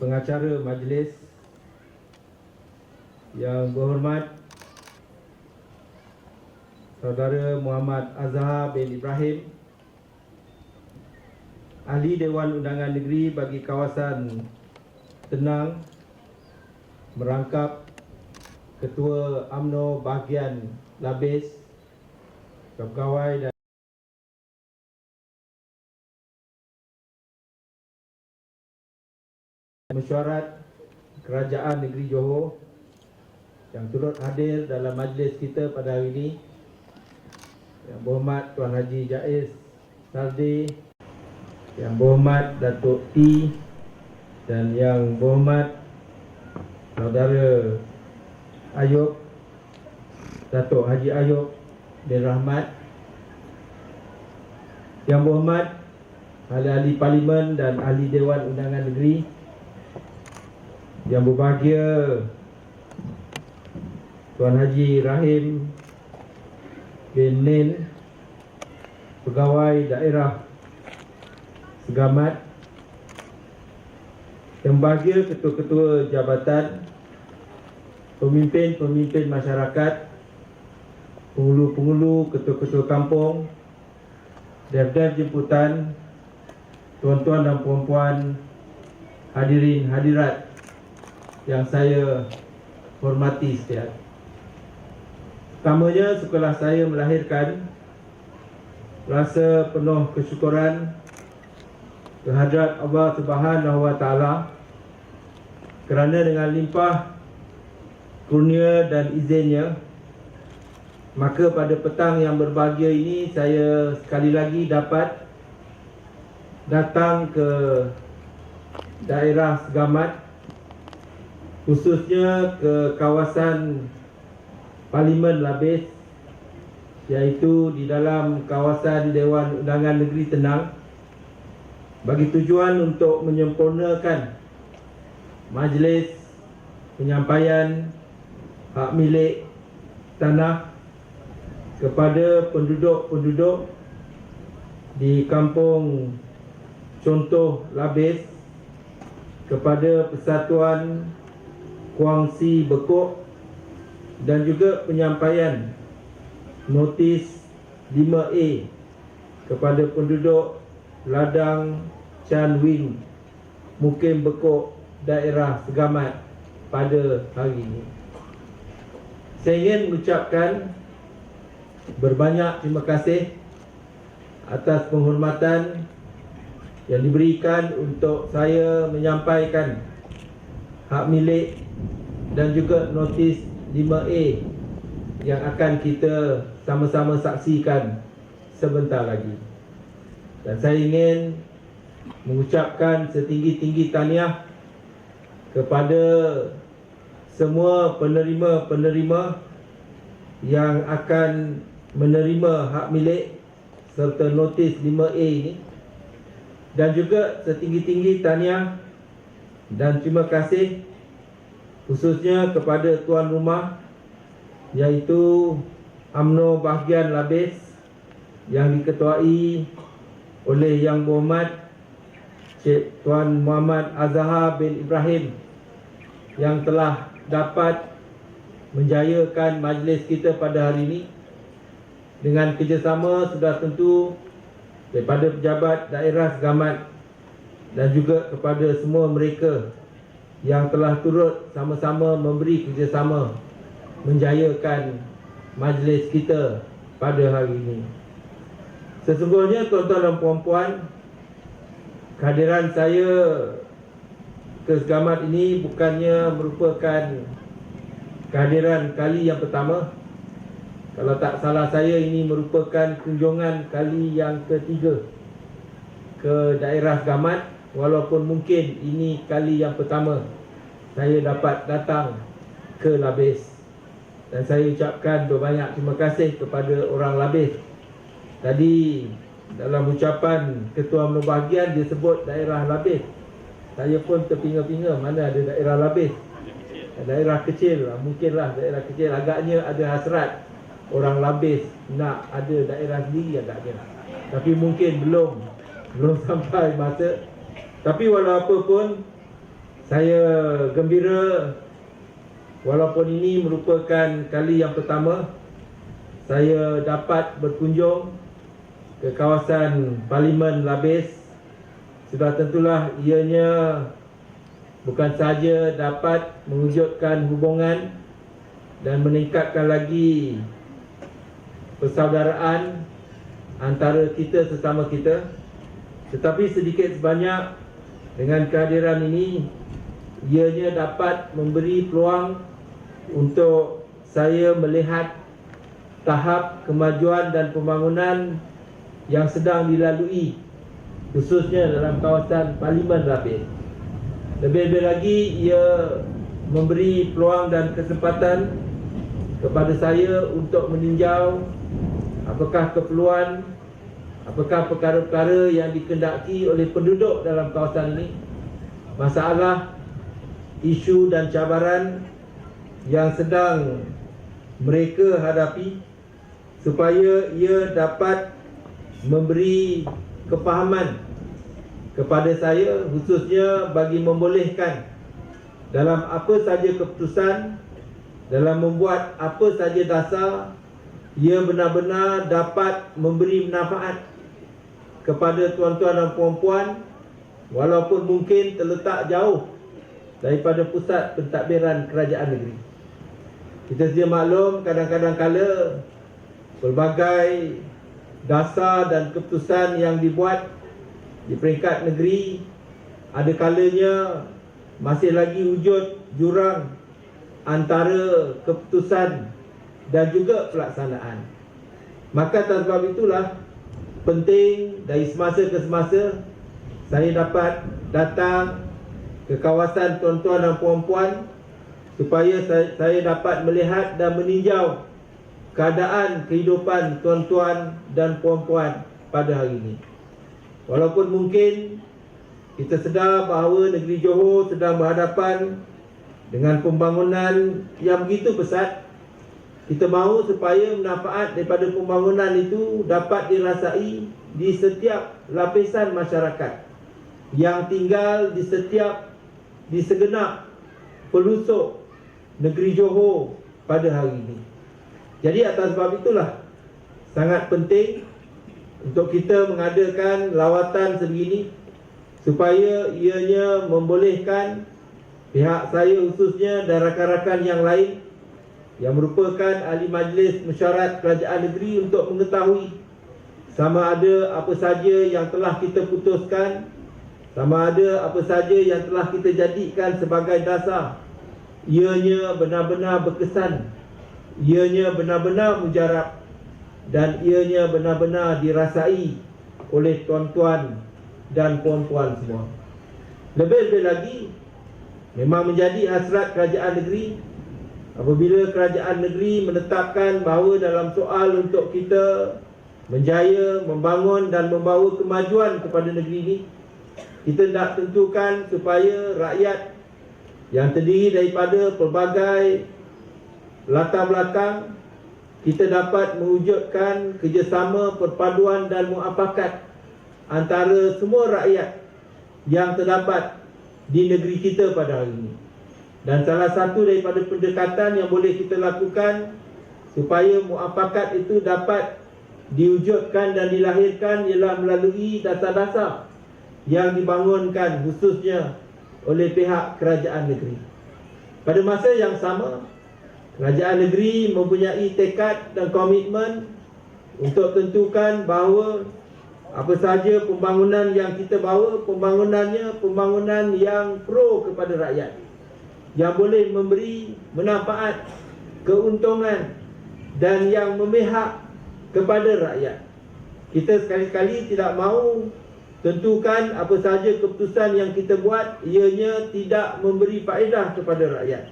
pengacara majlis yang berhormat Saudara Muhammad Azhar bin Ibrahim, Ahli Dewan Undangan Negeri bagi kawasan Tenang, merangkap Ketua UMNO bahagian Labis, pegawai dan mesyuarat Kerajaan Negeri Johor yang turut hadir dalam majlis kita pada hari ini, Yang Berhormat Tuan Haji Jaiz Sardi, Yang Berhormat Datuk T, dan Yang Berhormat Saudara Ayub, Datuk Haji Ayub bin Rahmat, Yang Berhormat Ahli-Ahli Parlimen dan Ahli Dewan Undangan Negeri, Yang berbahagia Tuan Haji Rahim bin Nin, Pegawai Daerah Segamat, yang berbahagia ketua-ketua jabatan, pemimpin-pemimpin masyarakat, penghulu-penghulu, ketua-ketua kampung, dev-dev jemputan, tuan-tuan dan puan-puan, hadirin hadirat yang saya hormati sekalian. Pertamanya, setelah saya melahirkan rasa penuh kesyukuran kehadrat Allah Subhanahu Wa Taala kerana dengan limpah kurnia dan izinnya, maka pada petang yang berbahagia ini saya sekali lagi dapat datang ke daerah Segamat, khususnya ke kawasan Parlimen Labis, iaitu di dalam kawasan Dewan Undangan Negeri Tenang, bagi tujuan untuk menyempurnakan majlis penyampaian hak milik tanah kepada penduduk-penduduk di kampung Contoh Labis, kepada Persatuan Kuangsi Bekuk, dan juga penyampaian notis 5A kepada penduduk Ladang Chan Wing, Mukim Bekuk, daerah Segamat pada hari ini. Saya ingin mengucapkan berbanyak terima kasih atas penghormatan yang diberikan untuk saya menyampaikan hak milik dan juga notis 5A yang akan kita sama-sama saksikan sebentar lagi. Dan saya ingin mengucapkan setinggi-tinggi tahniah kepada semua penerima-penerima yang akan menerima hak milik serta notis 5A ini, dan juga setinggi-tinggi tahniah dan terima kasih khususnya kepada tuan rumah, iaitu UMNO bahagian Labis yang diketuai oleh Yang Berhormat Cik Tuan Muhammad Azhar bin Ibrahim, yang telah dapat menjayakan majlis kita pada hari ini dengan kerjasama sudah tentu daripada pejabat daerah Segamat, dan juga kepada semua mereka yang telah turut sama-sama memberi kerjasama menjayakan majlis kita pada hari ini. Sesungguhnya tuan-tuan dan puan-puan, kehadiran saya ke Segamat ini bukannya merupakan kehadiran kali yang pertama. Kalau tak salah saya, ini merupakan kunjungan kali yang ketiga ke daerah Segamat, walaupun mungkin ini kali yang pertama saya dapat datang ke Labis. Dan saya ucapkan berbanyak terima kasih kepada orang Labis. Tadi dalam ucapan Ketua UMNO bahagian dia sebut daerah Labis. Saya pun terpinga-pinga, mana ada daerah Labis. Daerah kecil, mungkinlah daerah kecil. Agaknya ada hasrat orang Labis nak ada daerah sendiri agaknya. Tapi mungkin belum sampai masa. Tapi walau apa pun, Saya gembira walaupun ini merupakan kali yang pertama saya dapat berkunjung ke kawasan Parlimen Labis. Sudah tentulah ianya bukan sahaja dapat mewujudkan hubungan dan meningkatkan lagi persaudaraan antara kita sesama kita, tetapi sedikit sebanyak dengan kehadiran ini ianya dapat memberi peluang untuk saya melihat tahap kemajuan dan pembangunan yang sedang dilalui, khususnya dalam kawasan Parlimen Labis. Lebih-lebih lagi ia memberi peluang dan kesempatan kepada saya untuk meninjau apakah keperluan, apakah perkara-perkara yang dikendaki oleh penduduk dalam kawasan ini, masalah, isu dan cabaran yang sedang mereka hadapi, supaya ia dapat memberi kepahaman kepada saya, khususnya bagi membolehkan dalam apa saja keputusan, dalam membuat apa saja dasar, ia benar-benar dapat memberi manfaat kepada tuan-tuan dan puan-puan walaupun mungkin terletak jauh daripada pusat pentadbiran kerajaan negeri. Kita sedia maklum kadang-kadang kala pelbagai dasar dan keputusan yang dibuat di peringkat negeri ada kalanya masih lagi wujud jurang antara keputusan dan juga pelaksanaan. Maka atas sebab itulah penting dari semasa ke semasa saya dapat datang ke kawasan tuan-tuan dan puan-puan supaya saya dapat melihat dan meninjau keadaan kehidupan tuan-tuan dan puan-puan pada hari ini. Walaupun mungkin kita sedar bahawa negeri Johor sedang berhadapan dengan pembangunan yang begitu pesat, kita mahu supaya manfaat daripada pembangunan itu dapat dirasai di setiap lapisan masyarakat yang tinggal di segenap pelosok negeri Johor pada hari ini. Jadi atas sebab itulah sangat penting untuk kita mengadakan lawatan sebegini supaya ianya membolehkan pihak saya khususnya dan rakan-rakan yang lain yang merupakan ahli majlis mesyuarat kerajaan negeri untuk mengetahui sama ada apa saja yang telah kita putuskan, sama ada apa saja yang telah kita jadikan sebagai dasar, ianya benar-benar berkesan, ianya benar-benar mujarab dan ianya benar-benar dirasai oleh tuan-tuan dan puan-puan semua. Lebih-lebih lagi, memang menjadi hasrat kerajaan negeri apabila kerajaan negeri menetapkan bahawa dalam soal untuk kita menjaya, membangun dan membawa kemajuan kepada negeri ini, kita nak tentukan supaya rakyat yang terdiri daripada pelbagai latar belakang, kita dapat mewujudkan kerjasama, perpaduan dan muafakat antara semua rakyat yang terdapat di negeri kita pada hari ini. Dan salah satu daripada pendekatan yang boleh kita lakukan supaya muafakat itu dapat diwujudkan dan dilahirkan ialah melalui dasar-dasar yang dibangunkan khususnya oleh pihak kerajaan negeri. Pada masa yang sama, kerajaan negeri mempunyai tekad dan komitmen untuk tentukan bahawa apa sahaja pembangunan yang kita bawa, pembangunannya pembangunan yang pro kepada rakyat, yang boleh memberi manfaat, keuntungan dan yang memihak kepada rakyat. Kita sekali-kali tidak mahu tentukan apa sahaja keputusan yang kita buat ianya tidak memberi faedah kepada rakyat.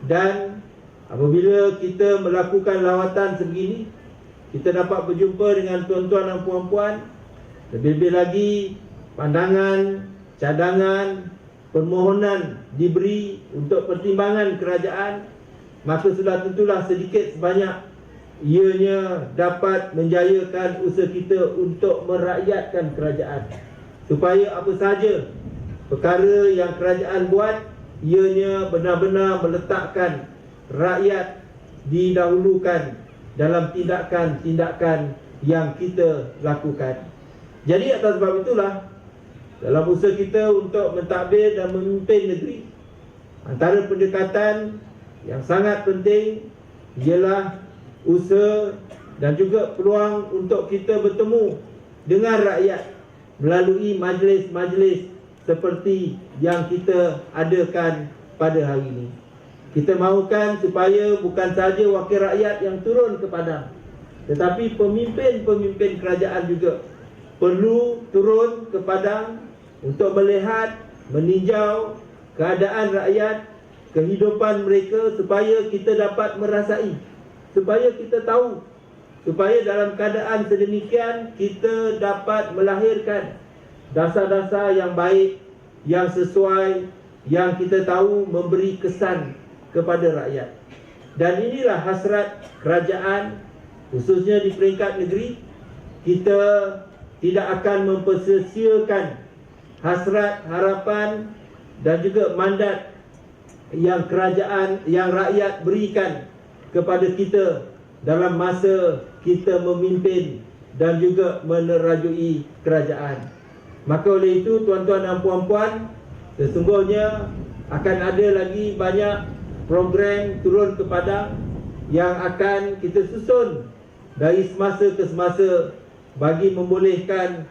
Dan apabila kita melakukan lawatan sebegini, kita dapat berjumpa dengan tuan-tuan dan puan-puan, lebih-lebih lagi pandangan, cadangan, permohonan diberi untuk pertimbangan kerajaan, maka sudah tentulah sedikit sebanyak ianya dapat menjayakan usaha kita untuk merakyatkan kerajaan, supaya apa sahaja perkara yang kerajaan buat ianya benar-benar meletakkan rakyat didahulukan dalam tindakan-tindakan yang kita lakukan. Jadi atas sebab itulah, dalam usaha kita untuk mentadbir dan memimpin negeri, antara pendekatan yang sangat penting ialah usaha dan juga peluang untuk kita bertemu dengan rakyat melalui majlis-majlis seperti yang kita adakan pada hari ini. Kita mahukan supaya bukan saja wakil rakyat yang turun ke padang, tetapi pemimpin-pemimpin kerajaan juga perlu turun ke padang untuk melihat, meninjau keadaan rakyat, kehidupan mereka, supaya kita dapat merasai, supaya kita tahu, supaya dalam keadaan sedemikian kita dapat melahirkan dasar-dasar yang baik, yang sesuai, yang kita tahu memberi kesan kepada rakyat. Dan inilah hasrat kerajaan, khususnya di peringkat negeri. Kita tidak akan mempersia-siakan hasrat, harapan dan juga mandat yang kerajaan, yang rakyat berikan kepada kita dalam masa kita memimpin dan juga menerajui kerajaan. Maka oleh itu, tuan-tuan dan puan-puan, sesungguhnya akan ada lagi banyak program turun ke padang yang akan kita susun dari semasa ke semasa bagi membolehkan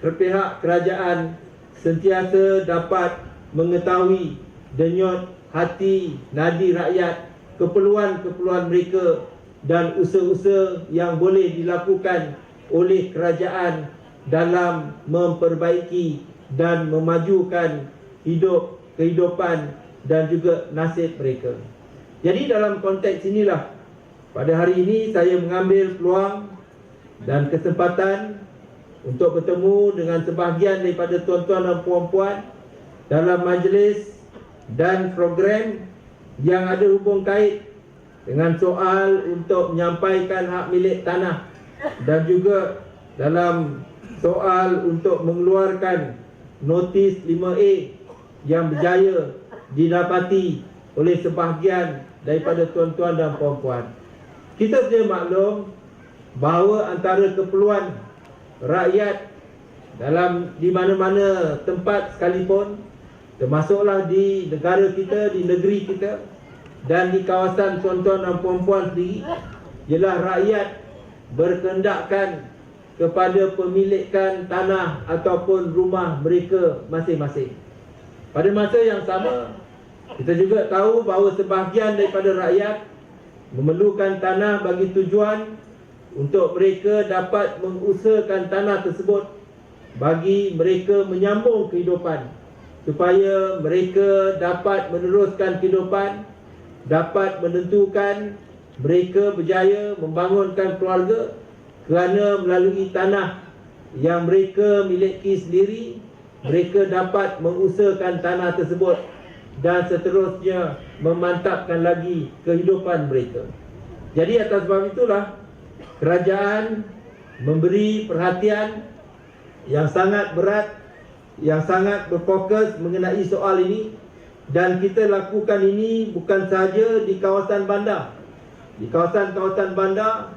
pihak kerajaan sentiasa dapat mengetahui denyut hati nadi rakyat, keperluan-keperluan mereka dan usaha-usaha yang boleh dilakukan oleh kerajaan dalam memperbaiki dan memajukan kehidupan dan juga nasib mereka. Jadi dalam konteks inilah, pada hari ini saya mengambil peluang dan kesempatan untuk bertemu dengan sebahagian daripada tuan-tuan dan puan-puan dalam majlis dan program yang ada hubung kait dengan soal untuk menyampaikan hak milik tanah, dan juga dalam soal untuk mengeluarkan notis 5A yang berjaya didapati oleh sebahagian daripada tuan-tuan dan puan-puan. Kita sedia maklum bahawa antara keperluan rakyat di mana-mana tempat sekalipun, termasuklah di negara kita, di negeri kita dan di kawasan tuan-tuan dan puan-puan sendiri, ialah rakyat berkehendakkan kepada pemilikan tanah ataupun rumah mereka masing-masing. Pada masa yang sama, kita juga tahu bahawa sebahagian daripada rakyat memerlukan tanah bagi tujuan untuk mereka dapat mengusahakan tanah tersebut bagi mereka menyambung kehidupan, supaya mereka dapat meneruskan kehidupan, dapat menentukan mereka berjaya membangunkan keluarga, kerana melalui tanah yang mereka miliki sendiri, mereka dapat mengusahakan tanah tersebut dan seterusnya memantapkan lagi kehidupan mereka. Jadi atas sebab itulah, kerajaan memberi perhatian yang sangat berat, yang sangat berfokus mengenai soal ini. Dan kita lakukan ini bukan sahaja di kawasan bandar. Di kawasan-kawasan bandar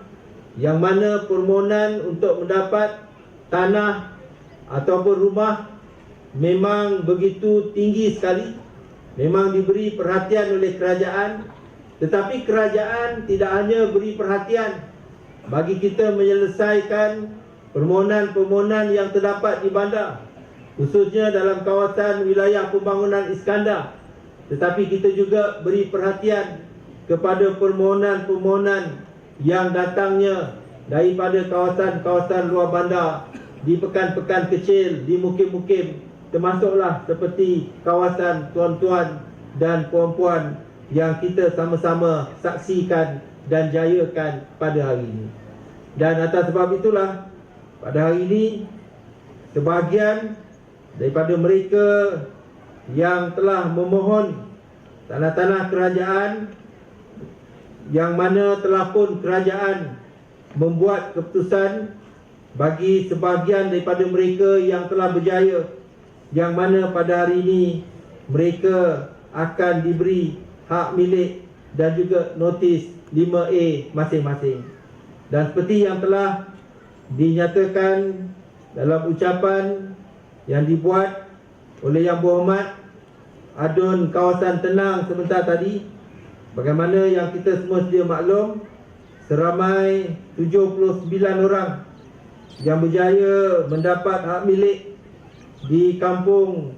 yang mana permohonan untuk mendapat tanah ataupun rumah memang begitu tinggi sekali, memang diberi perhatian oleh kerajaan. Tetapi kerajaan tidak hanya beri perhatian bagi kita menyelesaikan permohonan-permohonan yang terdapat di bandar, khususnya dalam kawasan wilayah pembangunan Iskandar, tetapi kita juga beri perhatian kepada permohonan-permohonan yang datangnya daripada kawasan-kawasan luar bandar, di pekan-pekan kecil, di mukim-mukim, termasuklah seperti kawasan tuan-tuan dan puan-puan yang kita sama-sama saksikan dan jayakan pada hari ini. Dan atas sebab itulah, pada hari ini sebahagian daripada mereka yang telah memohon tanah-tanah kerajaan, yang mana telah pun kerajaan membuat keputusan bagi sebahagian daripada mereka yang telah berjaya yang mana pada hari ini mereka akan diberi hak milik dan juga notis 5A masing-masing. Dan seperti yang telah dinyatakan dalam ucapan yang dibuat oleh Yang Berhormat Adun Kawasan Tenang sebentar tadi, bagaimana yang kita semua sedia maklum, seramai 79 orang yang berjaya mendapat hak milik di kampung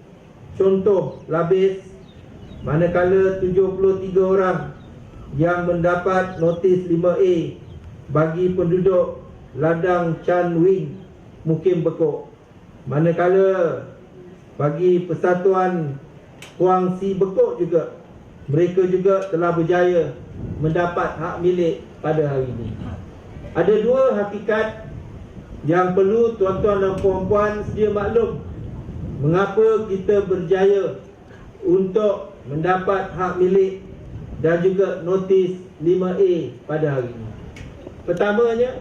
contoh Labis, manakala 73 orang yang mendapat notis 5A bagi penduduk Ladang Chan Wing Mukim Bekok, manakala bagi Persatuan Kuang Si Bekok juga, mereka juga telah berjaya mendapat hak milik pada hari ini. Ada dua hakikat yang perlu tuan-tuan dan puan-puan sedia maklum mengapa kita berjaya untuk mendapat hak milik dan juga notis 5A pada hari ini. Pertamanya,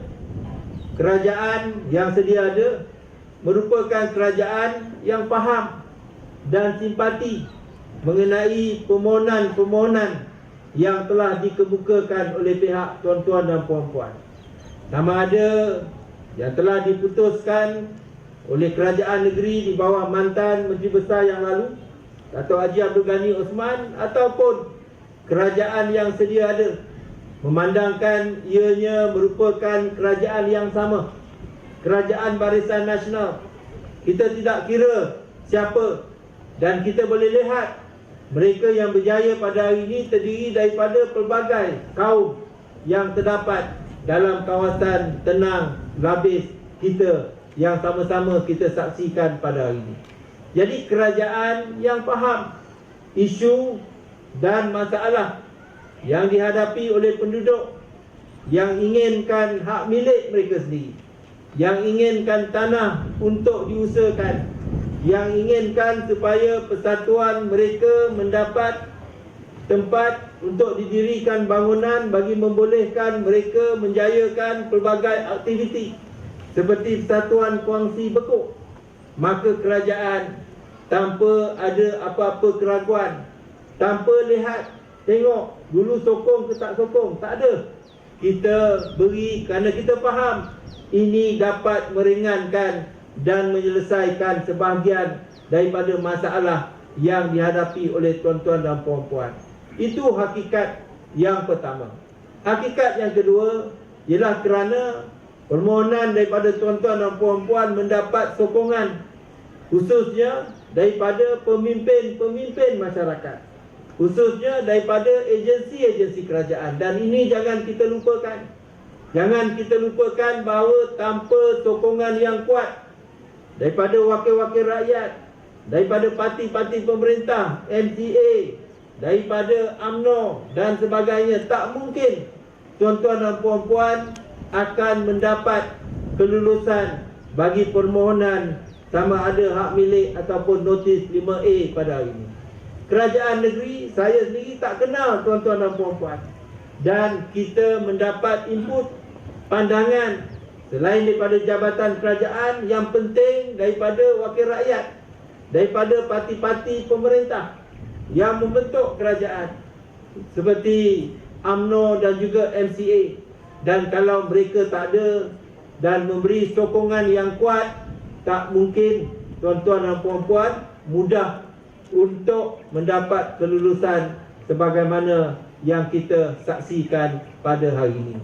kerajaan yang sedia ada merupakan kerajaan yang faham dan simpati mengenai permohonan-permohonan yang telah dikemukakan oleh pihak tuan-tuan dan puan-puan. Sama ada yang telah diputuskan oleh kerajaan negeri di bawah mantan Menteri Besar yang lalu, Dato' Haji Abdul Ghani Osman, ataupun kerajaan yang sedia ada, memandangkan ianya merupakan kerajaan yang sama, Kerajaan Barisan Nasional. Kita tidak kira siapa, dan kita boleh lihat mereka yang berjaya pada hari ini terdiri daripada pelbagai kaum yang terdapat dalam kawasan tenang Labis kita yang sama-sama kita saksikan pada hari ini. Jadi kerajaan yang faham isu dan masalah yang dihadapi oleh penduduk yang inginkan hak milik mereka sendiri, yang inginkan tanah untuk diusahakan, yang inginkan supaya persatuan mereka mendapat tempat untuk didirikan bangunan bagi membolehkan mereka menjayakan pelbagai aktiviti seperti Persatuan Kuang Si Bekok. Maka kerajaan tanpa ada apa-apa keraguan, tanpa lihat tengok dulu sokong ke tak sokong, tak ada, kita beri kerana kita faham ini dapat meringankan dan menyelesaikan sebahagian daripada masalah yang dihadapi oleh tuan-tuan dan puan-puan. Itu hakikat yang pertama. Hakikat yang kedua ialah kerana permohonan daripada tuan-tuan dan puan-puan mendapat sokongan, khususnya daripada pemimpin-pemimpin masyarakat, khususnya daripada agensi-agensi kerajaan. Dan ini jangan kita lupakan. Jangan kita lupakan bahawa tanpa sokongan yang kuat daripada wakil-wakil rakyat, daripada parti-parti pemerintah, MCA, daripada UMNO dan sebagainya, tak mungkin tuan-tuan dan puan-puan akan mendapat kelulusan bagi permohonan sama ada hak milik ataupun notis 5A pada hari ini. Kerajaan negeri, saya sendiri tak kenal tuan-tuan dan puan-puan, dan kita mendapat input pandangan selain daripada jabatan kerajaan, yang penting daripada wakil rakyat, daripada parti-parti pemerintah yang membentuk kerajaan seperti UMNO dan juga MCA. Dan kalau mereka tak ada dan memberi sokongan yang kuat, tak mungkin tuan-tuan dan puan-puan mudah untuk mendapat kelulusan sebagaimana yang kita saksikan pada hari ini.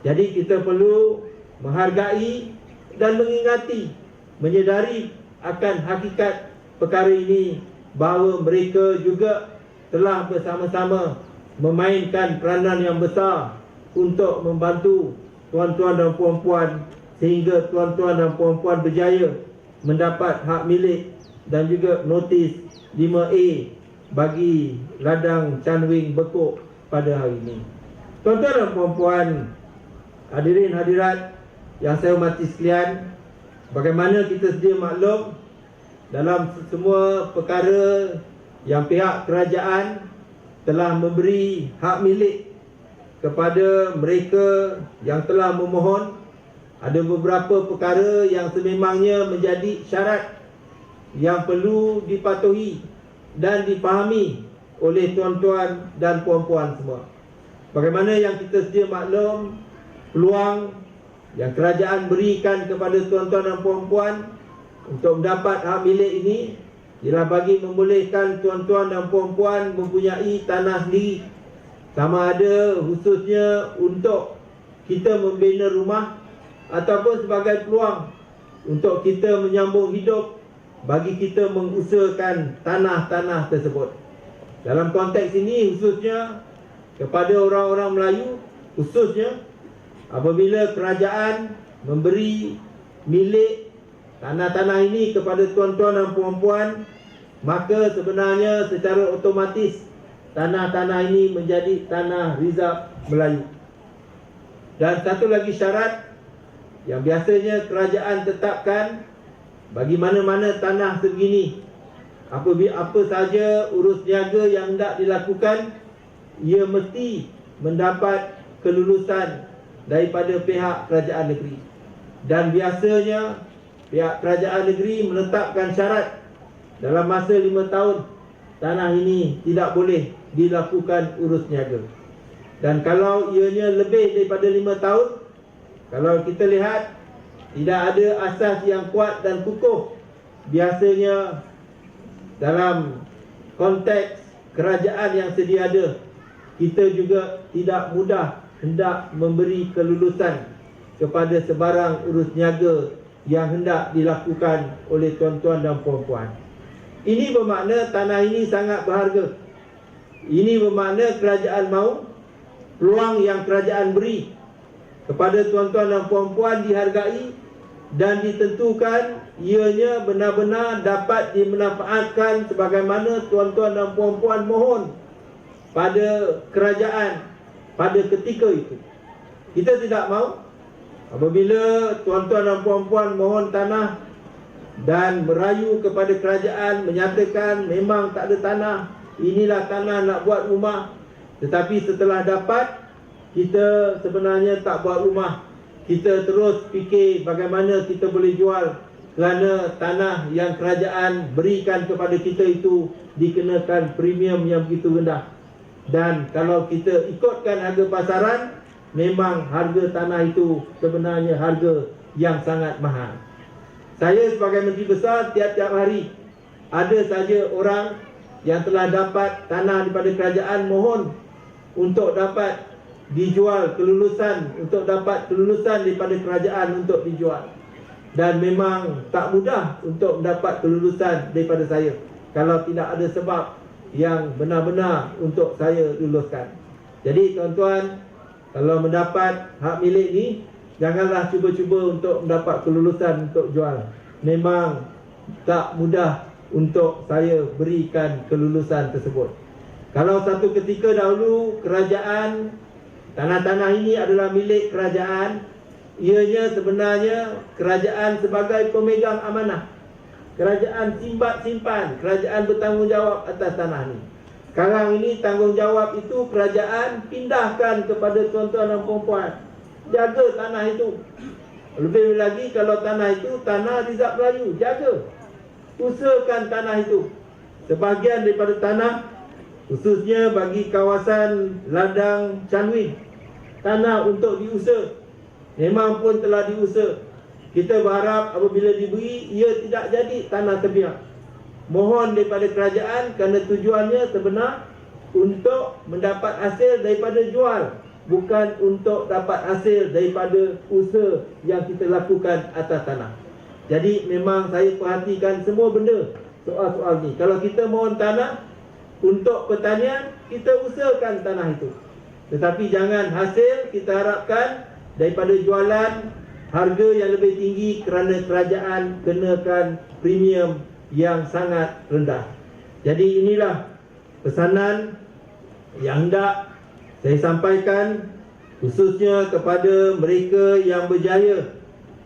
Jadi kita perlu menghargai dan mengingati, menyedari akan hakikat perkara ini, bahawa mereka juga telah bersama-sama memainkan peranan yang besar untuk membantu tuan-tuan dan puan-puan sehingga tuan-tuan dan puan-puan berjaya mendapat hak milik dan juga notis 5A bagi Ladang Chan Wing Bekok pada hari ini. Tuan-tuan dan puan-puan, hadirin hadirat yang saya hormati sekalian, bagaimana kita sedia maklum dalam semua perkara yang pihak kerajaan telah memberi hak milik kepada mereka yang telah memohon, ada beberapa perkara yang sememangnya menjadi syarat yang perlu dipatuhi dan dipahami oleh tuan-tuan dan puan-puan semua. Bagaimana yang kita sedia maklum, peluang yang kerajaan berikan kepada tuan-tuan dan puan-puan untuk mendapat hak milik ini ialah bagi membolehkan tuan-tuan dan puan-puan mempunyai tanah sendiri, sama ada khususnya untuk kita membina rumah ataupun sebagai peluang untuk kita menyambung hidup bagi kita mengusahakan tanah-tanah tersebut. Dalam konteks ini khususnya kepada orang-orang Melayu, khususnya apabila kerajaan memberi milik tanah-tanah ini kepada tuan-tuan dan puan-puan, maka sebenarnya secara otomatis tanah-tanah ini menjadi tanah rizab Melayu. Dan satu lagi syarat yang biasanya kerajaan tetapkan bagi mana-mana tanah sebegini, apa saja urus niaga yang hendak dilakukan, ia mesti mendapat kelulusan daripada pihak kerajaan negeri. Dan biasanya pihak kerajaan negeri menetapkan syarat dalam masa 5 tahun tanah ini tidak boleh dilakukan urus niaga. Dan kalau ianya lebih daripada 5 tahun, kalau kita lihat tidak ada asas yang kuat dan kukuh, biasanya dalam konteks kerajaan yang sedia ada, kita juga tidak mudah hendak memberi kelulusan kepada sebarang urus niaga yang hendak dilakukan oleh tuan-tuan dan puan-puan. Ini bermakna tanah ini sangat berharga. Ini bermakna kerajaan mahu peluang yang kerajaan beri kepada tuan-tuan dan puan-puan dihargai dan ditentukan ianya benar-benar dapat dimanfaatkan sebagaimana tuan-tuan dan puan-puan mohon pada kerajaan pada ketika itu. Kita tidak mahu apabila tuan-tuan dan puan-puan mohon tanah dan merayu kepada kerajaan menyatakan memang tak ada tanah, inilah tanah nak buat rumah, tetapi setelah dapat kita sebenarnya tak buat rumah, kita terus fikir bagaimana kita boleh jual kerana tanah yang kerajaan berikan kepada kita itu dikenakan premium yang begitu rendah. Dan kalau kita ikutkan harga pasaran, memang harga tanah itu sebenarnya harga yang sangat mahal. Saya sebagai Menteri Besar, tiap-tiap hari ada saja orang yang telah dapat tanah daripada kerajaan mohon untuk dapat dijual kelulusan, untuk dapat kelulusan daripada kerajaan untuk dijual. Dan memang tak mudah untuk mendapat kelulusan daripada saya kalau tidak ada sebab yang benar-benar untuk saya luluskan. Jadi tuan-tuan, kalau mendapat hak milik ni, janganlah cuba-cuba untuk mendapat kelulusan untuk jual. Memang tak mudah untuk saya berikan kelulusan tersebut. Kalau satu ketika dahulu kerajaan, tanah-tanah ini adalah milik kerajaan, ianya sebenarnya kerajaan sebagai pemegang amanah. Kerajaan simpan, kerajaan bertanggungjawab atas tanah ini. Sekarang ini tanggungjawab itu kerajaan pindahkan kepada tuan-tuan dan puan-puan. Jaga tanah itu. Lebih lagi kalau tanah itu tanah rizab Melayu, jaga. Usahakan tanah itu. Sebahagian daripada tanah, khususnya bagi kawasan ladang Canwin, tanah untuk diusah, memang pun telah diusah. Kita berharap apabila diberi, ia tidak jadi tanah terbiak. Mohon daripada kerajaan kerana tujuannya sebenar untuk mendapat hasil daripada jual, bukan untuk dapat hasil daripada usaha yang kita lakukan atas tanah. Jadi memang saya perhatikan semua benda soal-soal ni. Kalau kita mohon tanah untuk pertanian, kita usahakan tanah itu. Tetapi jangan hasil kita harapkan daripada jualan harga yang lebih tinggi kerana kerajaan kenakan premium yang sangat rendah. Jadi inilah pesanan yang hendak saya sampaikan khususnya kepada mereka yang berjaya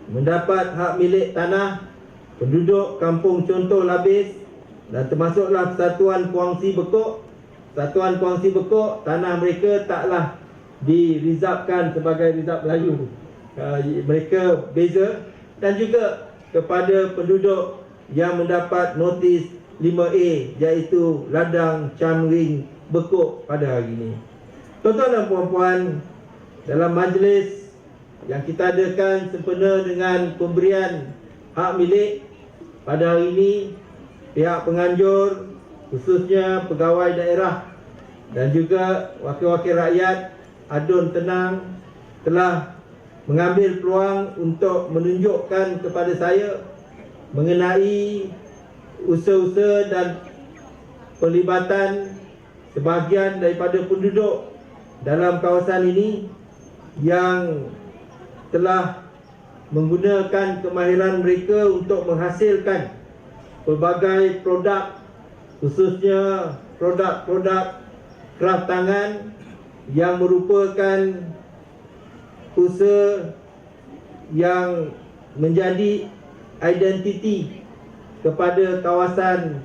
mendapat hak milik tanah, penduduk kampung Contoh Labis dan termasuklah Persatuan Kuangsi Bekok. Persatuan Kuangsi Bekok, tanah mereka taklah dirizabkan sebagai rizab Melayu. Mereka beza. Dan juga kepada penduduk yang mendapat notis 5A, iaitu ladang Chanwing Bekok pada hari ini. Tuan-tuan dan puan-puan, dalam majlis yang kita adakan sempena dengan pemberian hak milik pada hari ini, pihak penganjur, khususnya pegawai daerah dan juga wakil-wakil rakyat Adun Tenang telah mengambil peluang untuk menunjukkan kepada saya mengenai usaha-usaha dan pelibatan sebahagian daripada penduduk dalam kawasan ini yang telah menggunakan kemahiran mereka untuk menghasilkan pelbagai produk, khususnya produk-produk kraft tangan yang merupakan usaha yang menjadi identiti kepada kawasan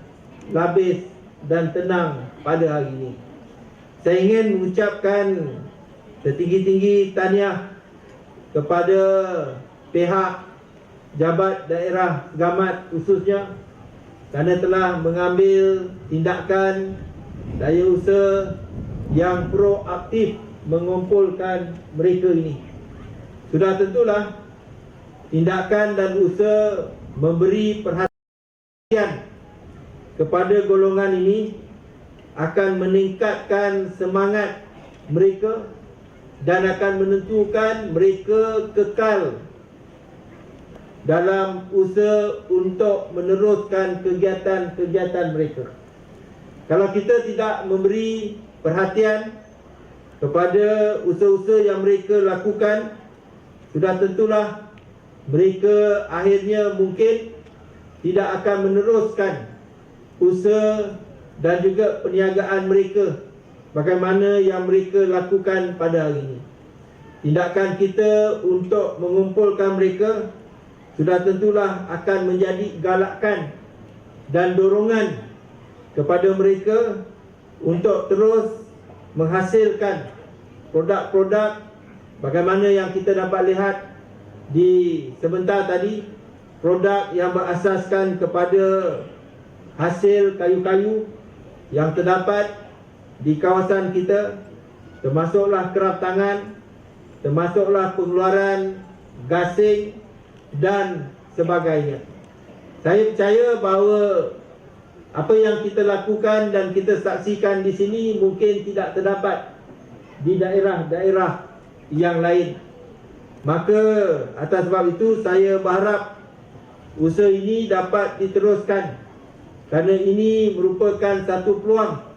Labis dan Tenang pada hari ini. Saya ingin mengucapkan setinggi-tinggi tahniah kepada pihak Jabat Daerah Gamat khususnya kerana telah mengambil tindakan daya usaha yang proaktif mengumpulkan mereka ini. Sudah tentulah tindakan dan usaha memberi perhatian kepada golongan ini akan meningkatkan semangat mereka dan akan menentukan mereka kekal dalam usaha untuk meneruskan kegiatan-kegiatan mereka. Kalau kita tidak memberi perhatian kepada usaha-usaha yang mereka lakukan, sudah tentulah mereka akhirnya mungkin tidak akan meneruskan usaha dan juga perniagaan mereka bagaimana yang mereka lakukan pada hari ini. Tindakan kita untuk mengumpulkan mereka sudah tentulah akan menjadi galakan dan dorongan kepada mereka untuk terus menghasilkan produk-produk bagaimana yang kita dapat lihat di sebentar tadi, produk yang berasaskan kepada hasil kayu-kayu yang terdapat di kawasan kita, termasuklah kraft tangan, termasuklah pengeluaran gasing dan sebagainya. Saya percaya bahawa apa yang kita lakukan dan kita saksikan di sini mungkin tidak terdapat di daerah-daerah yang lain. Maka atas sebab itu saya berharap usaha ini dapat diteruskan kerana ini merupakan satu peluang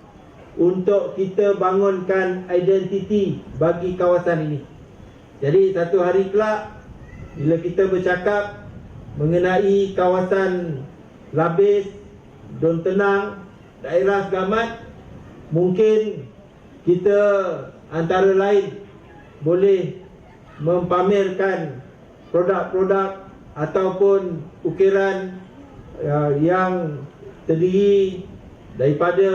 untuk kita bangunkan identiti bagi kawasan ini. Jadi satu hari kelak bila kita bercakap mengenai kawasan Labis, Dun Tenang, daerah Gamat, mungkin kita antara lain boleh mempamerkan produk-produk ataupun ukiran yang terdiri daripada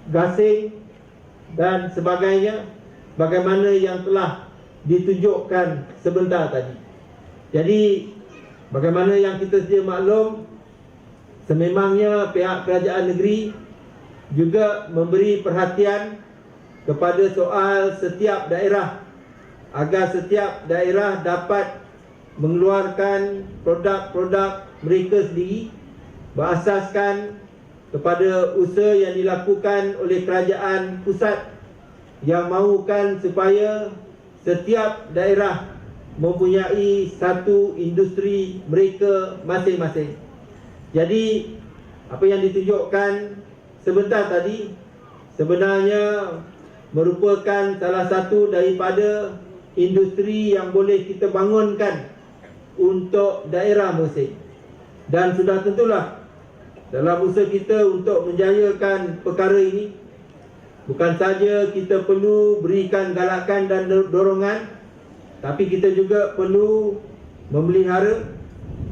gasing dan sebagainya, bagaimana yang telah ditunjukkan sebentar tadi. Jadi bagaimana yang kita sedia maklum, sememangnya pihak kerajaan negeri juga memberi perhatian kepada soal setiap daerah agar setiap daerah dapat mengeluarkan produk-produk mereka sendiri berasaskan kepada usaha yang dilakukan oleh kerajaan pusat yang mahukan supaya setiap daerah mempunyai satu industri mereka masing-masing. Jadi apa yang ditunjukkan sebentar tadi sebenarnya merupakan salah satu daripada industri yang boleh kita bangunkan untuk daerah masing. Dan sudah tentulah dalam usaha kita untuk menjayakan perkara ini, bukan saja kita perlu berikan galakan dan dorongan, tapi kita juga perlu memelihara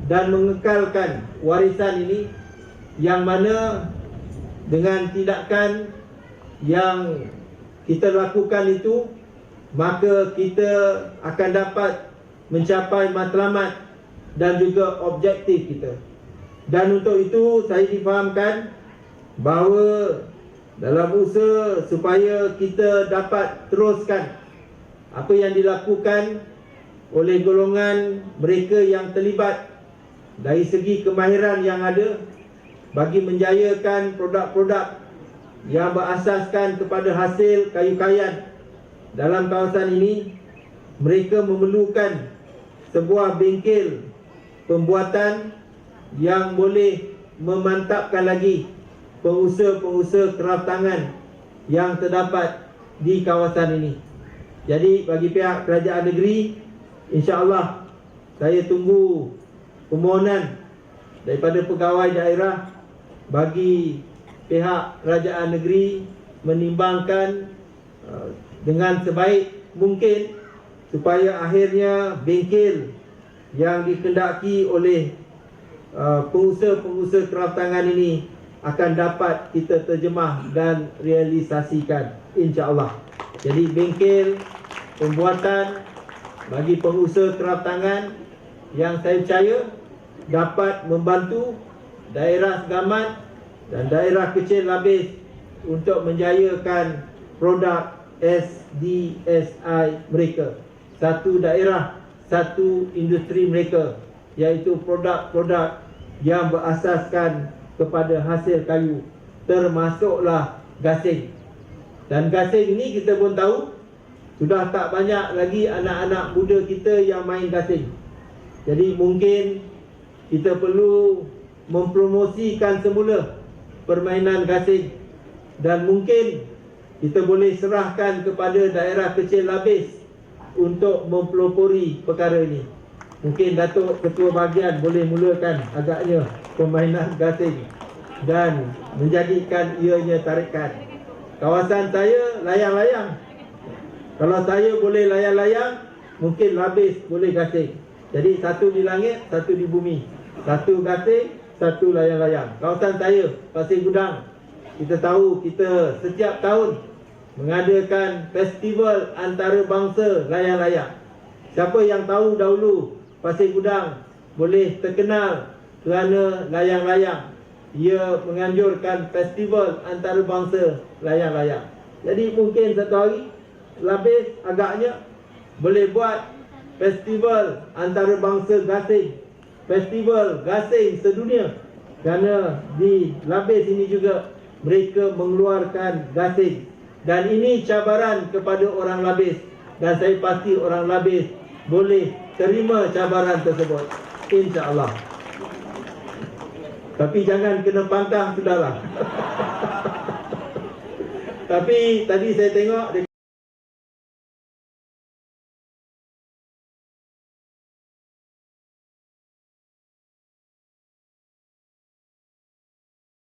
dan mengekalkan warisan ini, yang mana dengan tindakan yang kita lakukan itu, maka kita akan dapat mencapai matlamat dan juga objektif kita. Dan untuk itu saya difahamkan bahawa dalam usaha supaya kita dapat teruskan apa yang dilakukan oleh golongan mereka yang terlibat dari segi kemahiran yang ada bagi menjayakan produk-produk yang berasaskan kepada hasil kayu kayan dalam kawasan ini, mereka memerlukan sebuah bengkel pembuatan yang boleh memantapkan lagi pengusaha-pengusaha kraft tangan yang terdapat di kawasan ini. Jadi bagi pihak kerajaan negeri, insya-Allah saya tunggu permohonan daripada pegawai daerah bagi pihak kerajaan negeri menimbangkan dengan sebaik mungkin supaya akhirnya bengkel yang dikendaki oleh pengusaha-pengusaha kraft tangan ini akan dapat kita terjemah dan realisasikan, insya-Allah. Jadi bengkel pembuatan bagi pengusaha kraft tangan yang saya percaya dapat membantu daerah Segamat dan daerah kecil Labis untuk menjayakan produk SDSI mereka. Satu daerah, satu industri mereka, iaitu produk-produk yang berasaskan kepada hasil kayu, termasuklah gasing. Dan gasing ini kita pun tahu sudah tak banyak lagi anak-anak muda kita yang main gasing. Jadi mungkin kita perlu mempromosikan semula permainan gasing, dan mungkin kita boleh serahkan kepada daerah kecil Labis untuk mempelopori perkara ini. Mungkin Datuk Ketua Bahagian boleh mulakan agaknya permainan gasing dan menjadikan ianya tarikan. Kawasan saya layang-layang. Kalau saya boleh layang-layang, mungkin Labis boleh gasing. Jadi satu di langit, satu di bumi. Satu gasing, satu layang-layang. Kawasan saya, Pasir Gudang, kita tahu kita setiap tahun mengadakan festival antarabangsa layang-layang. Siapa yang tahu dahulu Pasir Gudang boleh terkenal kerana layang-layang. Ia menganjurkan festival antarabangsa layang-layang. Jadi mungkin satu hari Labis agaknya boleh buat festival antarabangsa gasing, festival gasing sedunia. Kerana di Labis ini juga mereka mengeluarkan gasing. Dan ini cabaran kepada orang Labis, dan saya pasti orang Labis boleh terima cabaran tersebut, insya-Allah. Tapi jangan kena pantang, sudahlah. Tapi tadi saya tengok dekat